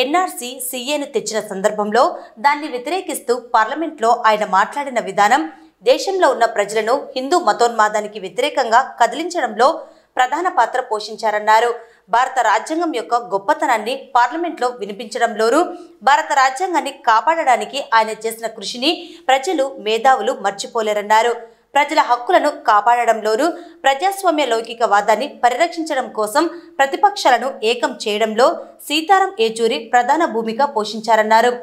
Speaker 2: ఎన్ఆర్సీ సీఏను తెచ్చిన సందర్భంలో దాన్ని వ్యతిరేకిస్తూ పార్లమెంట్లో ఆయన మాట్లాడిన విధానం దేశంలో ఉన్న ప్రజలను హిందూ మతోన్మాదానికి వ్యతిరేకంగా కదిలించడంలో ప్రధాన పాత్ర పోషించారన్నారు. భారత రాజ్యాంగం యొక్క గొప్పతనాన్ని పార్లమెంట్లో వినిపించడంలోనూ భారత రాజ్యాంగాన్ని కాపాడడానికి ఆయన చేసిన కృషిని ప్రజలు, మేధావులు మర్చిపోలేరన్నారు. ప్రజల హక్కులను కాపాడడంలోనూ ప్రజాస్వామ్య లౌకికవాదాన్ని పరిరక్షించడం కోసం ప్రతిపక్షాలను ఏకం చేయడంలో సీతారాం ఏచూరి ప్రధాన భూమిక పోషించారన్నారు.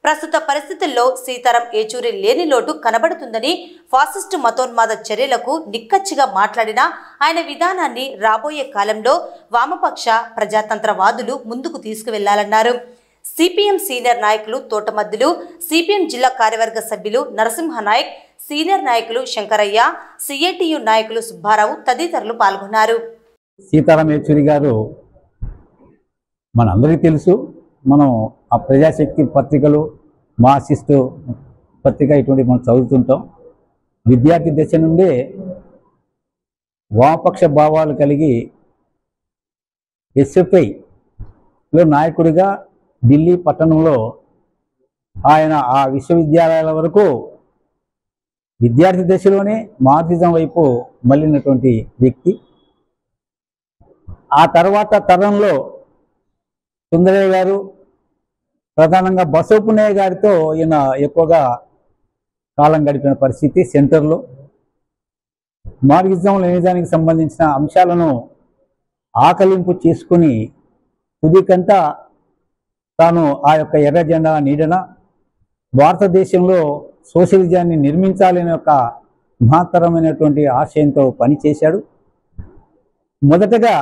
Speaker 2: ప్రస్తుత పరిస్థితుల్లో సీతారాం ఏచూరి లేని లోటు కనబడుతుందని, ఫాసిస్టు మతోన్మాద చర్యలకు నిక్కచ్చిగా మాట్లాడిన ఆయన విధానాన్ని రాబోయే కాలంలో వామపక్ష, ప్రజాతంత్రవాదులు ముందుకు తీసుకువెళ్లాలన్నారు. సిపిఎం సీనియర్ నాయకులు తోటమద్దులు, సిపిఎం జిల్లా కార్యవర్గ సభ్యులు నరసింహనాయక్, సీనియర్ నాయకులు శంకరయ్య, సిఐటియు నాయకులు సుబ్బారావు తదితరులు పాల్గొన్నారు.
Speaker 9: సీతారాం ఏచూరి గారు మనందరికీ తెలుసు. మనం ఆ ప్రజాశక్తి పత్రికలు, మార్క్సిస్టు పత్రిక ఇటువంటి మనం చదువుతుంటాం. విద్యార్థి దశ నుండే వామపక్ష భావాలు కలిగి ఎస్ఎఫ్ఐలో నాయకుడిగా ఢిల్లీ పట్టణంలో ఆయన ఆ విశ్వవిద్యాలయాల వరకు విద్యార్థి దశలోనే మార్క్సిజం వైపు మళ్ళినటువంటి వ్యక్తి. ఆ తర్వాత తరంలో సుందరయ్య గారు, ప్రధానంగా బసవపున్నయ్య గారితో ఈయన ఎక్కువగా కాలం గడిపిన పరిస్థితి. సెంటర్లో మార్క్సిజం లెనినిజానికి సంబంధించిన అంశాలను ఆకలింపు చేసుకుని తుదికంతా తాను ఆ యొక్క ఎర్ర జెండా నీడన భారతదేశంలో సోషలిజాన్ని నిర్మించాలనే ఒక మహత్తరమైనటువంటి ఆశయంతో పనిచేశాడు. మొదటగా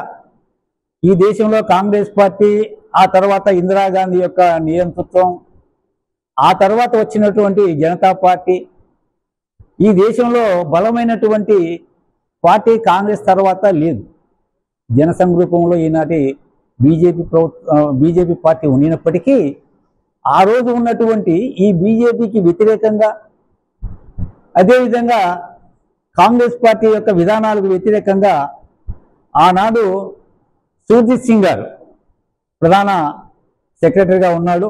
Speaker 9: ఈ దేశంలో కాంగ్రెస్ పార్టీ, ఆ తర్వాత ఇందిరాగాంధీ యొక్క నియంతృత్వం, ఆ తర్వాత వచ్చినటువంటి జనతా పార్టీ, ఈ దేశంలో బలమైనటువంటి పార్టీ కాంగ్రెస్ తర్వాత లేదు. జనసంగ్రూపంలో ఈనాటి బీజేపీ పార్టీ ఉన్నప్పటికీ ఆ రోజు ఉన్నటువంటి ఈ బీజేపీకి వ్యతిరేకంగా, అదేవిధంగా కాంగ్రెస్ పార్టీ యొక్క విధానాలకు వ్యతిరేకంగా ఆనాడు సూర్జిత్ సింగ్ గారు ప్రధాన సెక్రటరీగా ఉన్నాడు.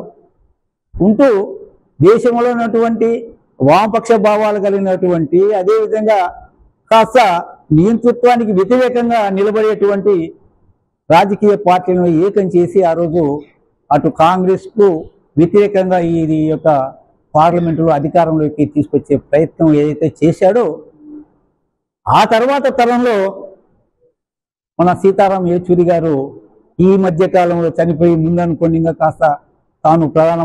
Speaker 9: ఉంటూ దేశంలో ఉన్నటువంటి వామపక్ష భావాలు కలిగినటువంటి, అదేవిధంగా కాస్త నియంతృత్వానికి వ్యతిరేకంగా నిలబడేటువంటి రాజకీయ పార్టీలను ఏకం చేసి ఆ రోజు అటు కాంగ్రెస్కు వ్యతిరేకంగా ఈ యొక్క పార్లమెంటులో అధికారంలోకి తీసుకొచ్చే ప్రయత్నం ఏదైతే చేశాడో, ఆ తర్వాత తరంలో మన సీతారాం ఏచూరి గారు ఈ మధ్య కాలంలో చనిపోయి ముందనుకొని ఇంకా కాస్త తాను ప్రధాన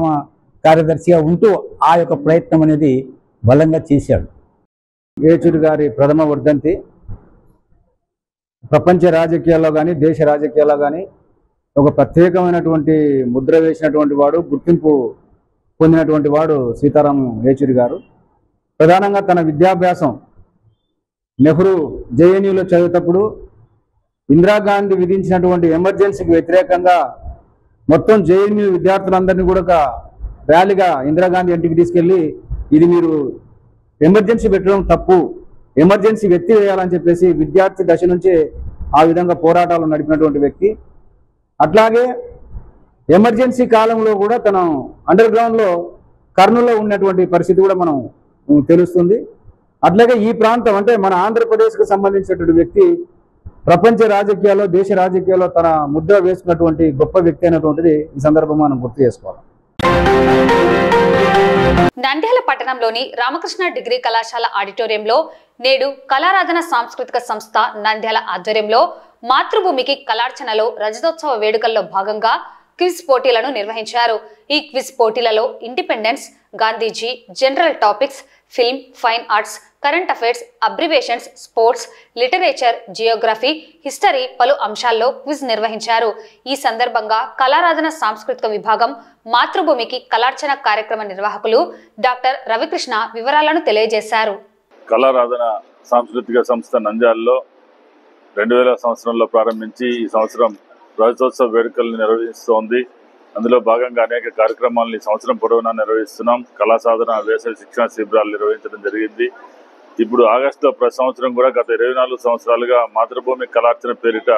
Speaker 9: కార్యదర్శిగా ఉంటూ ఆ యొక్క ప్రయత్నం అనేది బలంగా చేశాడు.
Speaker 10: ఏచూరి గారి ప్రథమ వర్ధంతి ప్రపంచ రాజకీయాల్లో కానీ, దేశ రాజకీయాల్లో కానీ ఒక ప్రత్యేకమైనటువంటి ముద్ర వేసినటువంటి వాడు, గుర్తింపు పొందినటువంటి వాడు సీతారాం ఏచూరి గారు. ప్రధానంగా తన విద్యాభ్యాసం నెహ్రూ జేఎన్యూలో చదివేటప్పుడు ఇందిరాగాంధీ విధించినటువంటి ఎమర్జెన్సీకి వ్యతిరేకంగా మొత్తం జేఎన్యూ విద్యార్థులందరినీ కూడా ఒక ర్యాలీగా ఇందిరాగాంధీ ఇంటికి తీసుకెళ్ళి ఇది మీరు ఎమర్జెన్సీ పెట్టడం తప్పు, ఎమర్జెన్సీ వ్యక్తి వేయాలని చెప్పేసి విద్యార్థి దశ నుంచే ఆ విధంగా పోరాటాలు నడిపినటువంటి వ్యక్తి. అట్లాగే ఎమర్జెన్సీ కాలంలో కూడా తన అండర్ గ్రౌండ్లో కర్నూలులో ఉన్నటువంటి పరిస్థితి కూడా మనం తెలుస్తుంది. అట్లాగే ఈ ప్రాంతం అంటే మన ఆంధ్రప్రదేశ్కు సంబంధించినటువంటి వ్యక్తి ప్రపంచ రాజకీయాల్లో, దేశ రాజకీయాల్లో తన ముద్ర వేసుకున్నటువంటి గొప్ప వ్యక్తి అయినటువంటిది ఈ సందర్భంగా మనం గుర్తు చేసుకోవాలి.
Speaker 1: నంద్యాల పట్టణంలోని రామకృష్ణ డిగ్రీ కళాశాల ఆడిటోరియంలో నేడు కళారాధన సాంస్కృతిక సంస్థ నంద్యాల ఆధ్వర్యంలో మాతృభూమికి కళార్చనలో రజతోత్సవ వేడుకల్లో భాగంగా క్విజ్ పోటీలను నిర్వహించారు. ఈ క్విజ్ పోటీలలో independence, Gandhiji, general topics, film, fine arts, current affairs, abbreviations, sports, literature, Geography, history పలు అంశాల్లో క్విజ్ నిర్వహించారు. ఈ సందర్భంగా కళారాధన సాంస్కృతిక విభాగం మాతృభూమికి కళార్చన కార్యక్రమ నిర్వాహకులు డాక్టర్ రవికృష్ణ వివరాలను తెలియజేశారు.
Speaker 11: కళారాధన సాంస్కృతిక సంస్థ నంద్యాలలో 2000 సంవత్సరంలో ప్రారంభించి ఈ సంవత్సరం రజతోత్సవ వేడుకలను నిర్వహిస్తోంది. అందులో భాగంగా అనేక కార్యక్రమాలను ఈ సంవత్సరం పొడవునా నిర్వహిస్తున్నాం. కళా సాధన వేసవి శిక్షణ శిబిరాలు నిర్వహించడం జరిగింది. ఇప్పుడు ఆగస్టులో ప్రతి సంవత్సరం కూడా గత 24 సంవత్సరాలుగా మాతృభూమి కళార్చన పేరిట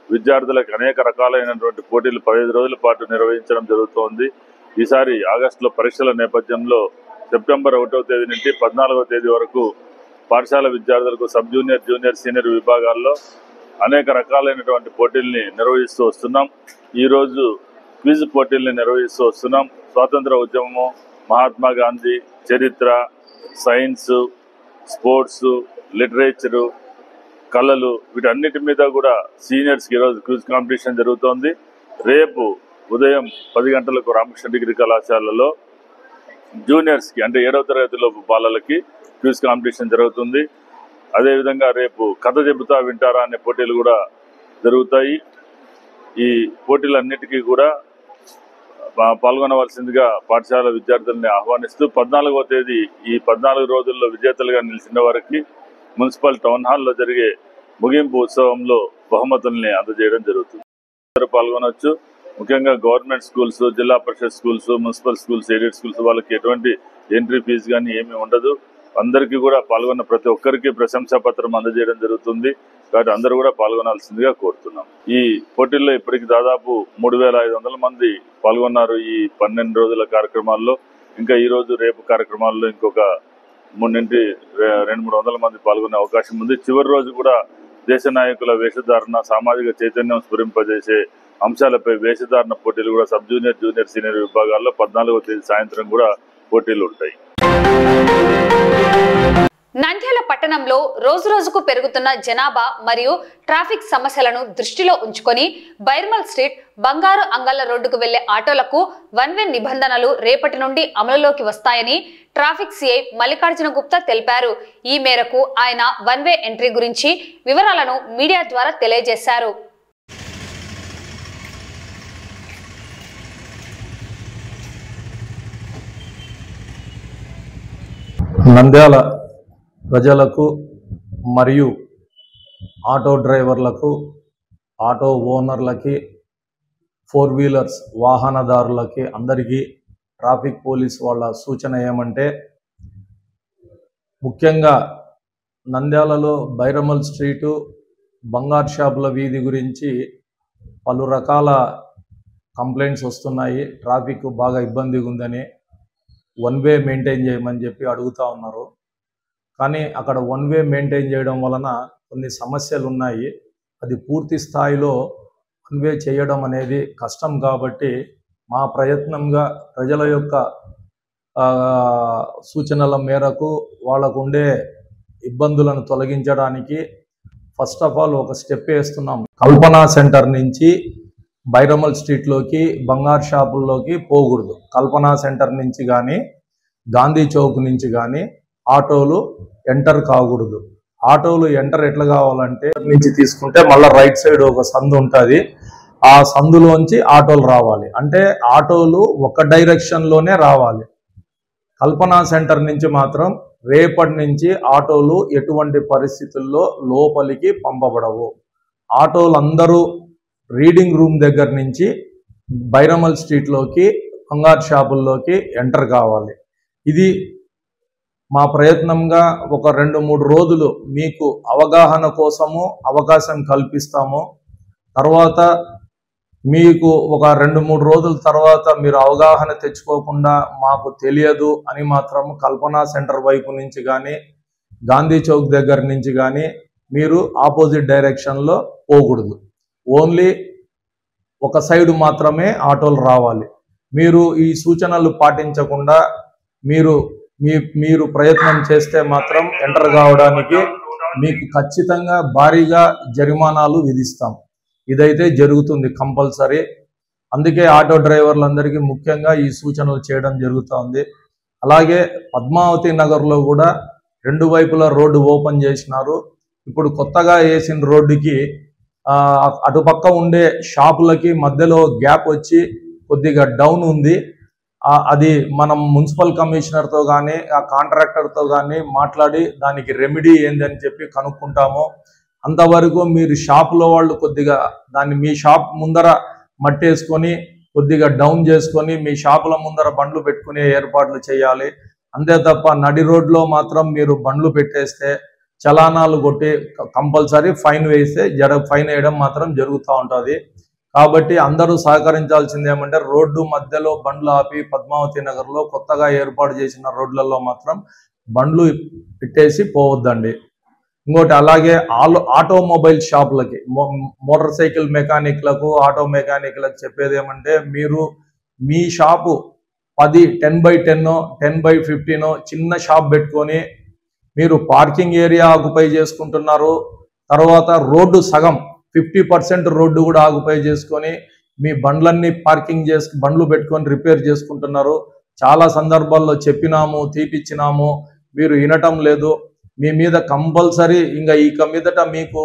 Speaker 11: విద్యార్థులకు అనేక రకాలైనటువంటి పోటీలు 15 రోజుల పాటు నిర్వహించడం జరుగుతోంది. ఈసారి ఆగస్టులో పరీక్షల నేపథ్యంలో సెప్టెంబర్ 1వ తేదీ నుండి 14వ తేదీ వరకు పాఠశాల విద్యార్థులకు సబ్ జూనియర్, జూనియర్, సీనియర్ విభాగాల్లో అనేక రకాలైనటువంటి పోటీల్ని నిర్వహిస్తూ వస్తున్నాం. ఈరోజు క్విజ్ పోటీల్ని నిర్వహిస్తూ వస్తున్నాం. స్వాతంత్ర ఉద్యమము, మహాత్మా గాంధీ, చరిత్ర, సైన్స్, స్పోర్ట్స్, లిటరేచరు, కళలు వీటన్నిటి మీద కూడా సీనియర్స్కి ఈరోజు క్విజ్ కాంపిటీషన్ జరుగుతోంది. రేపు ఉదయం 10 గంటలకు రామకృష్ణ డిగ్రీ కళాశాలలో జూనియర్స్కి అంటే 7వ తరగతిలోపు బాలలకి క్విజ్ కాంపిటీషన్ జరుగుతుంది. అదేవిధంగా రేపు కథ చెబుతా వింటారా అనే పోటీలు కూడా జరుగుతాయి. ఈ పోటీలన్నిటికీ కూడా పాల్గొనవలసిందిగా పాఠశాల విద్యార్థుల్ని ఆహ్వానిస్తూ 14వ తేదీ ఈ 14 రోజుల్లో విజేతలుగా నిలిచిన వారికి మున్సిపల్ టౌన్ హాల్లో జరిగే ముగింపు ఉత్సవంలో బహుమతుల్ని అందజేయడం జరుగుతుంది. అందరూ పాల్గొనవచ్చు. ముఖ్యంగా government schools, Zilla Parishad schools, municipal schools, aided schools వాళ్ళకి ఎటువంటి ఎంట్రీ ఫీజు కానీ ఏమీ ఉండదు. అందరికీ కూడా పాల్గొన్న ప్రతి ఒక్కరికి ప్రశంసా పత్రం అందజేయడం జరుగుతుంది. కాబట్టి అందరూ కూడా పాల్గొనాల్సిందిగా కోరుతున్నాం. ఈ పోటీల్లో ఇప్పటికి దాదాపు 3500 మంది పాల్గొన్నారు. ఈ 12 రోజుల కార్యక్రమాల్లో ఇంకా ఈ రోజు రేపు కార్యక్రమాల్లో ఇంకొక 3 నుండి 200-300 మంది పాల్గొనే అవకాశం ఉంది. చివరి రోజు కూడా దేశ నాయకుల వేషధారణ, సామాజిక చైతన్యం స్ఫురింపజేసే అంశాలపై వేషధారణ పోటీలు కూడా సబ్ జూనియర్, జూనియర్, సీనియర్ విభాగాల్లో 14వ తేదీ సాయంత్రం కూడా పోటీలు ఉంటాయి.
Speaker 1: నంద్యాల పట్టణంలో రోజురోజుకు పెరుగుతున్న జనాభా మరియు ట్రాఫిక్ సమస్యలను దృష్టిలో ఉంచుకొని బైర్మల్ స్ట్రీట్, బంగారు అంగళ్ళ రోడ్డుకు వెళ్లే ఆటోలకు 1 వే నిబంధనలు రేపటి నుండి అమలులోకి వస్తాయని ట్రాఫిక్ సిఐ మల్లికార్జున గుప్తా తెలిపారు. ఈ మేరకు ఆయన 1 వే ఎంట్రీ గురించి వివరాలను మీడియా ద్వారా తెలియజేశారు.
Speaker 12: నంద్యాల ప్రజలకు మరియు ఆటో డ్రైవర్లకు, ఆటో ఓనర్లకి, 4 వీలర్స్ వాహనదారులకి అందరికీ ట్రాఫిక్ పోలీస్ వాళ్ళ సూచన ఏమంటే, ముఖ్యంగా నంద్యాలలో బైరమల్ స్ట్రీటు, బంగారు షాపుల వీధి గురించి పలు రకాల కంప్లైంట్స్ వస్తున్నాయి. ట్రాఫిక్ బాగా ఇబ్బందిగా ఉందని 1 వే మెయింటైన్ చేయమని చెప్పి అడుగుతూ ఉన్నారు. కానీ అక్కడ 1 వే మెయింటైన్ చేయడం వలన కొన్ని సమస్యలు ఉన్నాయి. అది పూర్తి స్థాయిలో 1 వే చేయడం అనేది కష్టం. కాబట్టి మా ప్రయత్నంగా ప్రజల యొక్క సూచనల మేరకు వాళ్ళకు ఉండే ఇబ్బందులను తొలగించడానికి ఫస్ట్ ఆఫ్ ఆల్ ఒక స్టెప్ వేస్తున్నాం. కల్పనా సెంటర్ నుంచి బైరమల్ స్ట్రీట్లోకి, బంగారు షాపుల్లోకి పోకూడదు. కల్పనా సెంటర్ నుంచి కానీ, గాంధీ చౌక్ నుంచి కానీ ఆటోలు ఎంటర్ కాకూడదు. ఆటోలు ఎంటర్ ఎట్లా కావాలంటే, నుంచి తీసుకుంటే మళ్ళీ రైట్ సైడ్ ఒక సందు ఉంటుంది. ఆ సందులోంచి ఆటోలు రావాలి. అంటే ఆటోలు ఒక డైరెక్షన్లోనే రావాలి. కల్పనా సెంటర్ నుంచి మాత్రం రేపటి నుంచి ఆటోలు ఎటువంటి పరిస్థితుల్లో లోపలికి పంపబడవు. ఆటోలు అందరూ రీడింగ్ రూమ్ దగ్గర నుంచి బైరమల్ స్ట్రీట్లోకి, బంగారు షాపుల్లోకి ఎంటర్ కావాలి. ఇది మా ప్రయత్నంగా ఒక 2-3 రోజులు మీకు అవగాహన కోసము అవకాశం కల్పిస్తాము. తర్వాత మీకు ఒక 2-3 రోజుల తర్వాత మీరు అవగాహన తెచ్చుకోకుండా మాకు తెలియదు అని మాత్రం కల్పనా సెంటర్ వైపు నుంచి కానీ గాంధీ చౌక్ దగ్గర నుంచి కానీ మీరు ఆపోజిట్ డైరెక్షన్లో పోకూడదు. ఓన్లీ ఒక సైడ్ మాత్రమే ఆటోలు రావాలి. మీరు ఈ సూచనలు పాటించకుండా మీరు ప్రయత్నం చేస్తే మాత్రం ఎంటర్ కావడానికి మీకు ఖచ్చితంగా భారీగా జరిమానాలు విధిస్తాం. ఇదైతే జరుగుతుంది కంపల్సరీ. అందుకే ఆటో డ్రైవర్లందరికీ ముఖ్యంగా ఈ సూచనలు చేయడం జరుగుతుంది. అలాగే పద్మావతి నగర్లో కూడా 2 వైపులా రోడ్డు ఓపెన్ చేసినారు. ఇప్పుడు కొత్తగా వేసిన రోడ్డుకి అటుపక్క ఉండే షాపులకి మధ్యలో గ్యాప్ వచ్చి కొద్దిగా డౌన్ ఉంది. అది మనం మున్సిపల్ కమిషనర్తో కానీ ఆ కాంట్రాక్టర్తో కానీ మాట్లాడి దానికి రెమెడీ ఏందని చెప్పి కనుక్కుంటాము. అంతవరకు మీరు షాపులో వాళ్ళు కొద్దిగా దాన్ని మీ షాప్ ముందర మట్టేసుకొని కొద్దిగా డౌన్ చేసుకొని మీ షాపుల ముందర బండ్లు పెట్టుకునే ఏర్పాట్లు చేయాలి. అంతే తప్ప నడి రోడ్లో మాత్రం మీరు బండ్లు పెట్టేస్తే చలానాలు కొట్టి కంపల్సరీ ఫైన్ వేస్తే ఫైన్ వేయడం మాత్రం జరుగుతూ ఉంటుంది. కాబట్టి అందరూ సహకరించాల్సింది ఏమంటే రోడ్డు మధ్యలో బండ్లు ఆపి పద్మావతి నగర్లో కొత్తగా ఏర్పాటు చేసిన రోడ్లలో మాత్రం బండ్లు పెట్టేసి పోవద్దండి. ఇంకోటి అలాగే ఆటోమొబైల్ షాపులకి మోటార్ సైకిల్ మెకానిక్లకు ఆటో మెకానిక్లకు చెప్పేది ఏమంటే మీరు మీ షాపు 10x10 10x15 చిన్న షాప్ పెట్టుకొని మీరు పార్కింగ్ ఏరియా ఆక్యుపై చేసుకుంటున్నారు. తర్వాత రోడ్డు సగం 50% రోడ్డు కూడా ఆక్యుపై చేసుకొని మీ బండ్లన్నీ బండ్లు పెట్టుకొని రిపేర్ చేసుకుంటున్నారు. చాలా సందర్భాల్లో చెప్పినాము, తీపిచ్చినాము, మీరు వినటం లేదు. మీ మీద కంపల్సరీ ఇక మీదట మీకు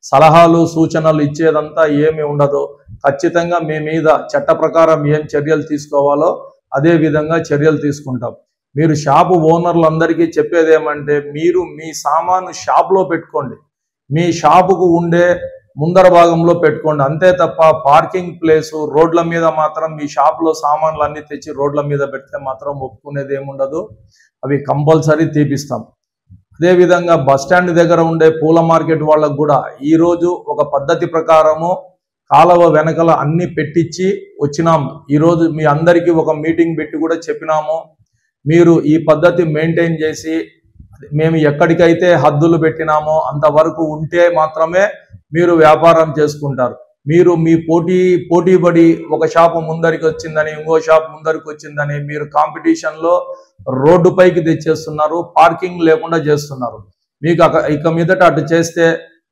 Speaker 12: సలహాలు సూచనలు ఇచ్చేదంతా ఏమి ఉండదు. ఖచ్చితంగా మీ మీద చట్ట ప్రకారం ఏం చర్యలు తీసుకోవాలో అదే విధంగా చర్యలు తీసుకుంటాం. మీరు షాపు ఓనర్లందరికీ చెప్పేది ఏమంటే మీరు మీ సామాను షాప్లో పెట్టుకోండి, మీ షాపుకు ఉండే ముందర భాగంలో పెట్టుకోండి. అంతే తప్ప పార్కింగ్ ప్లేసు రోడ్ల మీద మాత్రం మీ షాప్లో సామాన్లు అన్నీ తెచ్చి రోడ్ల మీద పెడితే మాత్రం ఒప్పుకునేది ఏముండదు. అవి కంపల్సరీ తీపిస్తాం. అదేవిధంగా బస్టాండ్ దగ్గర ఉండే పూల మార్కెట్ వాళ్ళకు కూడా ఈరోజు ఒక పద్ధతి ప్రకారము కాలువ వెనకల అన్ని పెట్టించి వచ్చినాము. ఈరోజు మీ అందరికీ ఒక మీటింగ్ పెట్టి కూడా చెప్పినాము. మీరు ఈ పద్ధతి మెయింటైన్ చేసి మేము ఎక్కడికైతే హద్దులు పెట్టినామో అంతవరకు ఉంటే మాత్రమే మీరు వ్యాపారం చేసుకుంటారు. మీరు మీ పోటీపడి ఒక షాపు ముందరికి వచ్చిందని ఇంకో షాప్ ముందరికి వచ్చిందని మీరు కాంపిటీషన్లో రోడ్డు పైకి తెచ్చేస్తున్నారు, పార్కింగ్ లేకుండా చేస్తున్నారు. మీకు ఇక మీదట అటు చేస్తే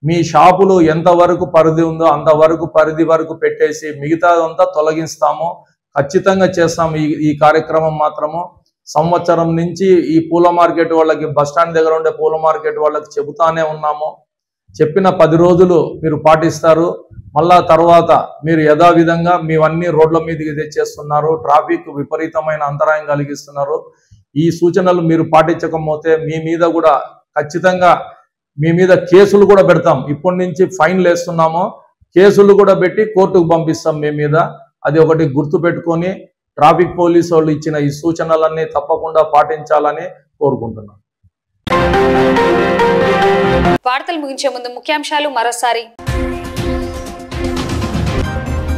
Speaker 12: మీ షాపులు ఎంతవరకు పరిధి ఉందో అంతవరకు పరిధి వరకు పెట్టేసి మిగతాదంతా తొలగిస్తాము. ఖచ్చితంగా చేస్తాము. ఈ కార్యక్రమం మాత్రము సంవత్సరం నుంచి ఈ పూల మార్కెట్ వాళ్ళకి బస్టాండ్ దగ్గర ఉండే పూల మార్కెట్ వాళ్ళకి చెబుతానే ఉన్నాము. చెప్పిన 10 రోజులు మీరు పాటిస్తారు. మళ్ళా తర్వాత మీరు యథావిధంగా మీవన్నీ రోడ్ల మీదకి తెచ్చేస్తున్నారు, ట్రాఫిక్ విపరీతమైన అంతరాయం కలిగిస్తున్నారు. ఈ సూచనలు మీరు పాటించకపోతే మీ మీద కూడా ఖచ్చితంగా మీ మీద కేసులు కూడా పెడతాం. ఇప్పటి నుంచి ఫైన్లు వేస్తున్నాము, కేసులు కూడా పెట్టి కోర్టుకు పంపిస్తాం మీ మీద. అది ఒకటి గుర్తు పెట్టుకొని ట్రాఫిక్ పోలీసు వాళ్ళు ఇచ్చిన ఈ సూచనలన్నీ తప్పకుండా పాటించాలని కోరుకుంటున్నాను.
Speaker 1: వార్తలు ముగించే ముందు ముఖ్యాంశాలు మరోసారి.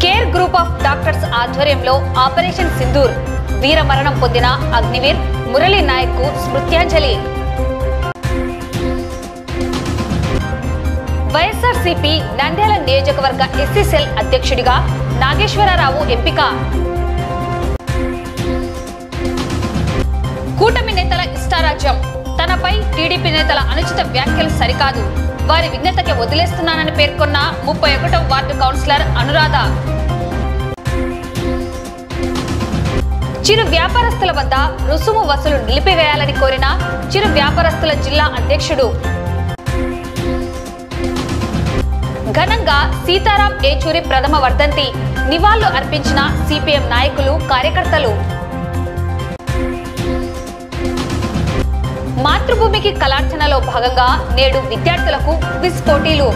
Speaker 1: కేర్ గ్రూప్ ఆఫ్ డాక్టర్స్ ఆధ్వర్యంలో ఆపరేషన్ సింధూర్ వీర మరణం పొందిన అగ్నివీర్ మురళీ నాయక్ కు స్మృత్యాంజలి. వైఎస్ఆర్సీపీ నంద్యాల నియోజకవర్గ ఎస్సీ సెల్ అధ్యక్షుడిగా నాగేశ్వరరావు ఎంపిక. కూటమి నేతల ఇష్టారాజ్యం. తనపై టీడీపీ నేతల అనుచిత వ్యాఖ్యలు సరికాదు, వారి విజ్ఞతకి వదిలేస్తున్నానని పేర్కొన్న 31వ వార్డు కౌన్సిలర్ అనురాధ. చిరు వ్యాపారస్తుల వద్ద రుసుము వసూలు నిలిపివేయాలని కోరిన చిరు వ్యాపారస్తుల జిల్లా అధ్యక్షుడు. ఘనంగా సీతారాం ఏచూరి ప్రథమ వర్ధంతి నివాళులు అర్పించిన సిపిఎం నాయకులు, కార్యకర్తలు. మాతృభూమికి కళార్చనలో భాగంగా నేడు విద్యార్థులకు క్విజ్ పోటీలు.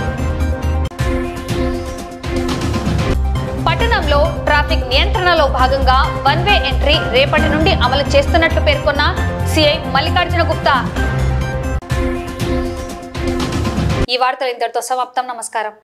Speaker 1: పట్టణంలో ట్రాఫిక్ నియంత్రణలో భాగంగా వన్ వే ఎంట్రీ రేపటి నుండి అమలు చేస్తున్నట్లు పేర్కొన్న సిఐ మల్లికార్జున గుప్తా. ఈ వార్తలు ఇంతటితో సమాప్తం. నమస్కారం.